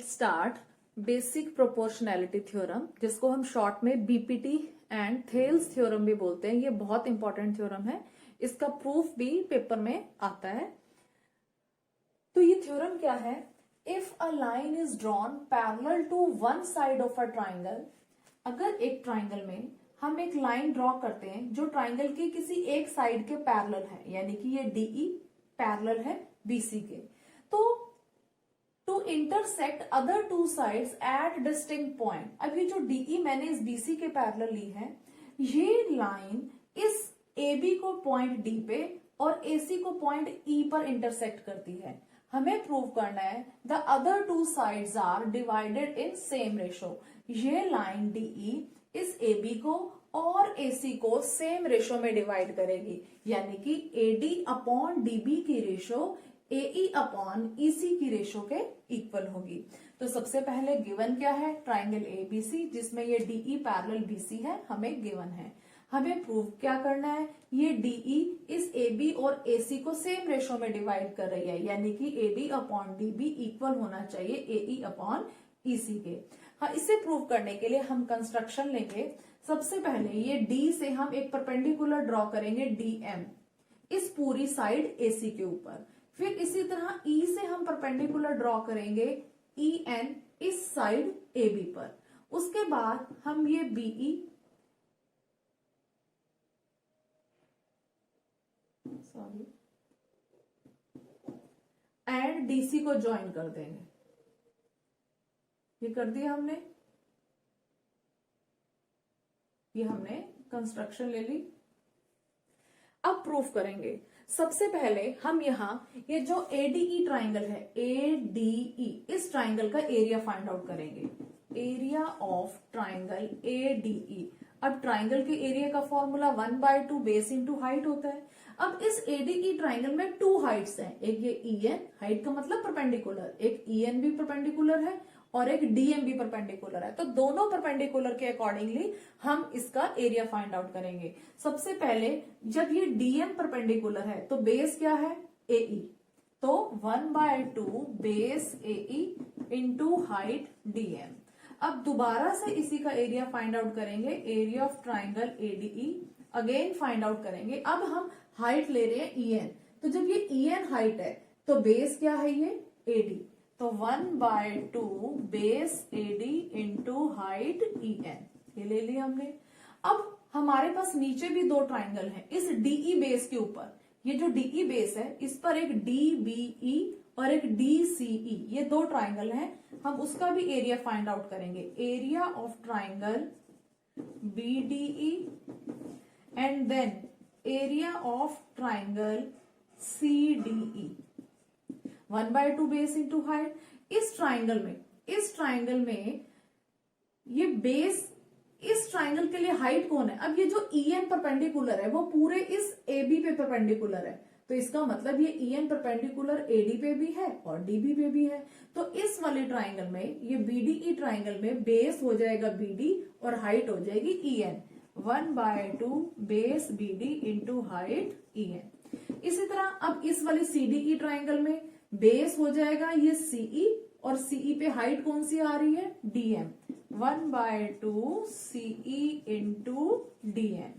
Let's start basic proportionality theorem, जिसको हम short में बीपीटी एंड थेल्स थ्योरम भी बोलते हैं। ये बहुत इंपॉर्टेंट थ्योरम है, इसका प्रूफ भी पेपर में आता है। तो ये थ्योरम क्या है? If a line is drawn parallel to one side of a triangle, अगर एक ट्राइंगल में हम एक लाइन ड्रॉ करते हैं जो ट्राइंगल के किसी एक साइड के पैरेलल है, यानी कि ये डीई पैरेलल है बीसी के, तो to intersect other two sides at distinct point. अब ये जो डीई मैंने इस बीसी के पैरेलल ली है, ये लाइन इस एबी को पॉइंट डी पे और एसी को पॉइंट ई पर इंटरसेक्ट करती है। हमें प्रूव करना है the other two sides are divided in same ratio. ये लाइन डीई इस एबी को और एसी को सेम रेशो में डिवाइड करेगी, यानी कि एडी अपॉन डीबी की रेशो एई अपॉन ईसी की रेशो के इक्वल होगी। तो सबसे पहले गिवन क्या है? ट्राइंगल एबीसी, जिसमें ये डीई पैरेलल बीसी है, हमें गिवन है। हमें प्रूव क्या करना है? ये डीई इस एबी और एसी को सेम रेशो में डिवाइड कर रही है, यानी कि एडी अपॉन डीबी इक्वल होना चाहिए एई अपॉन ईसी के। हाँ, इसे प्रूव करने के लिए हम कंस्ट्रक्शन लेंगे। सबसे पहले ये डी से हम एक परपेंडिकुलर ड्रॉ करेंगे डीएम इस पूरी साइड एसी के ऊपर। फिर इसी तरह ई से हम परपेंडिकुलर ड्रॉ करेंगे ई एन इस साइड ए बी पर। उसके बाद हम ये बीई एंड डीसी को ज्वाइन कर देंगे। ये कर दिया हमने, ये हमने कंस्ट्रक्शन ले ली। अब प्रूफ करेंगे। सबसे पहले हम यहाँ ये जो एडीई ट्राइंगल है, एडीई, इस ट्राइंगल का एरिया फाइंड आउट करेंगे। Area of triangle ADE. अब ट्राइंगल के एरिया का फॉर्मूला 1/2 बेस इंटू हाइट होता है। अब इस एडीई ट्राइंगल में टू हाइट्स हैं, एक ये ईएन, हाइट का मतलब परपेंडिकुलर, एक ईएन भी परपेंडिकुलर है और एक डीएम भी परपेंडिकुलर है। तो दोनों परपेंडिकुलर के अकॉर्डिंगली हम इसका एरिया फाइंड आउट करेंगे। सबसे पहले जब ये डीएम परपेंडिकुलर है तो बेस क्या है? एई, तो 1/2 बेस एई इंटू हाइट डीएम। अब दोबारा से इसी का एरिया फाइंड आउट करेंगे, area of triangle ADE again find out करेंगे। अब हम हाइट ले रहे हैं ईएन, तो जब ये ईएन हाइट है तो बेस क्या है? ये एडी, तो 1/2 base AD into height EN, ये ले लिया हमने। अब हमारे पास नीचे भी दो ट्राइंगल हैं इस डीई बेस के ऊपर। ये जो डीई बेस है इस पर एक डीबीई और एक डीसीई, ये दो ट्राइंगल हैं। हम उसका भी एरिया फाइंड आउट करेंगे। Area of triangle BDE and then area of triangle CDE, 1/2 base into height. इस ट्राइंगल में ये बेस, इस ट्राइंगल के लिए हाइट कौन है? अब ये जो ईएन परपेंडिकुलर है वो पूरे इस एबी पे परपेंडिकुलर है, तो इसका मतलब ये ईएन परपेंडिकुलर एडी पे भी है और डीबी पे भी है। तो इस वाले ट्राइंगल में, ये बीडीई ट्राइंगल में बेस हो जाएगा बीडी और हाइट हो जाएगी EN, 1/2 base BD into height EN. इसी तरह अब इस वाली सीडीई ट्राइंगल में बेस हो जाएगा ये सीई और सीई पे हाइट कौन सी आ रही है? DM, 1/2 CE into DM.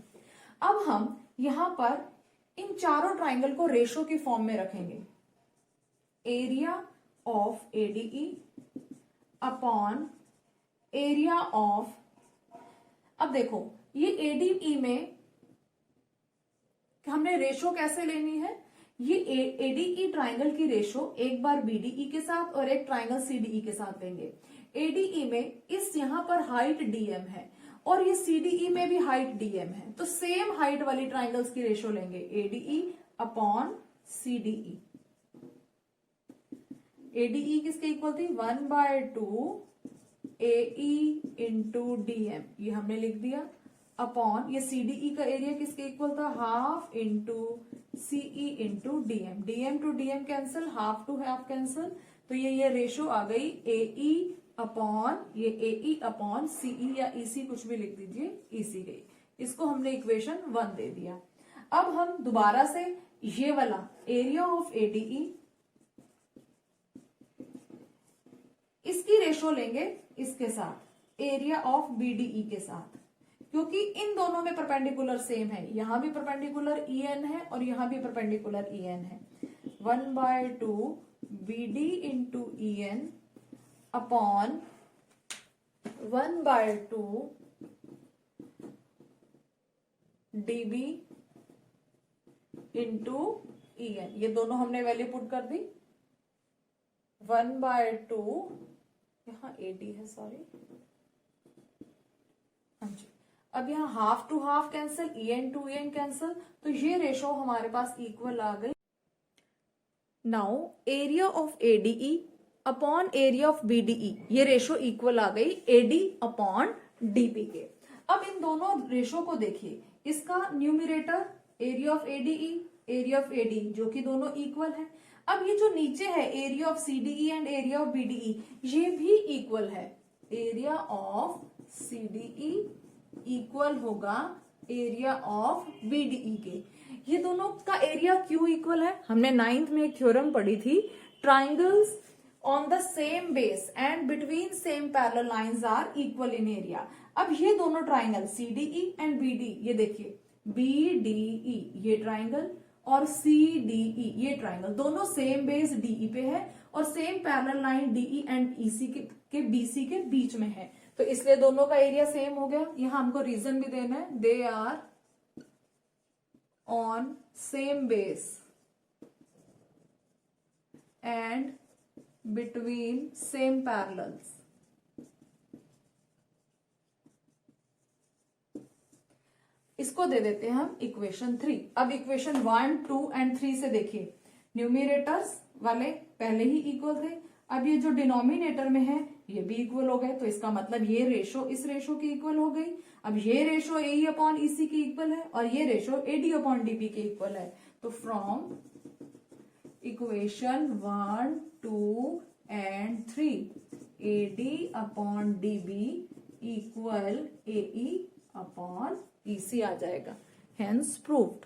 अब हम यहां पर इन चारों ट्राइंगल को रेशो की फॉर्म में रखेंगे। Area of ADE upon area of, अब देखो ये एडीई में हमने रेशो कैसे लेनी है? ये एडीई ट्राइंगल की रेशो एक बार बीडीई के साथ और एक ट्राइंगल सीडीई के साथ लेंगे। एडीई में इस यहां पर हाइट डीएम है और ये सीडीई में भी हाइट डीएम है, तो सेम हाइट वाली ट्राइंगल्स की रेशो लेंगे, एडीई अपॉन सीडीई। एडीई किसके इक्वल थी? 1/2 एई इंटू डीएम, ये हमने लिख दिया, अपॉन ये सीडीई का एरिया किसके इक्वल था? Half into CE into DM. DM to DM cancel, half to half cancel, तो ये रेशो आ गई एई अपॉन ये एई अपॉन सीई या ईसी, कुछ भी लिख दीजिए, ईसी गई। इसको हमने इक्वेशन 1 दे दिया। अब हम दोबारा से ये वाला एरिया ऑफ एडीई इसकी रेशो लेंगे इसके साथ, एरिया ऑफ बीडीई के साथ, क्योंकि इन दोनों में परपेंडिकुलर सेम है, यहां भी परपेंडिकुलर EN है और यहां भी परपेंडिकुलर EN है। 1/2 BD into EN upon 1/2 DB into EN, ये दोनों हमने वैल्यू पुट कर दी। 1/2, यहाँ AD है, सॉरी, हाँ जी। अब यहाँ half to half cancel, EN to EN cancel, तो ये रेशो हमारे पास इक्वल आ गई। Now area of ADE upon area of BDE, ये रेशो इक्वल आ गई AD अपॉन DB के। अब इन दोनों रेशो को देखिए, इसका numerator area of ADE, area of AD, जो कि दोनों इक्वल है। अब ये जो नीचे है area of CDE and area of BDE, ये भी इक्वल है। एरिया ऑफ CDE इक्वल होगा एरिया ऑफ BDE के। ये दोनों का एरिया क्यों इक्वल है? हमने 9th में एक थ्योरम पढ़ी थी, triangles on the same base and between same parallel lines are equal in area. अब ये दोनों ट्राइंगल CDE एंड BDE, ये देखिए BDE ये ट्राइंगल और CDE ये ट्राइंगल, दोनों सेम बेस DE पे है और same parallel line DE and EC के BC के बीच में है, तो इसलिए दोनों का एरिया सेम हो गया। यहां हमको रीजन भी देना है, they are on same base and between same parallels. इसको दे देते हैं हम इक्वेशन 3। अब इक्वेशन 1, 2 एंड 3 से देखिए, न्यूमिरेटर्स वाले पहले ही इक्वल थे, अब ये जो डिनोमिनेटर में है ये भी इक्वल हो गए, तो इसका मतलब ये रेशो इस रेशो की इक्वल हो गई। अब ये रेशो AE अपॉन EC की इक्वल है और ये रेशो AD अपॉन DB के इक्वल है। तो from equation 1, 2 and 3, AD upon DB equal AE upon EC आ जाएगा, हेंस प्रूव्ड।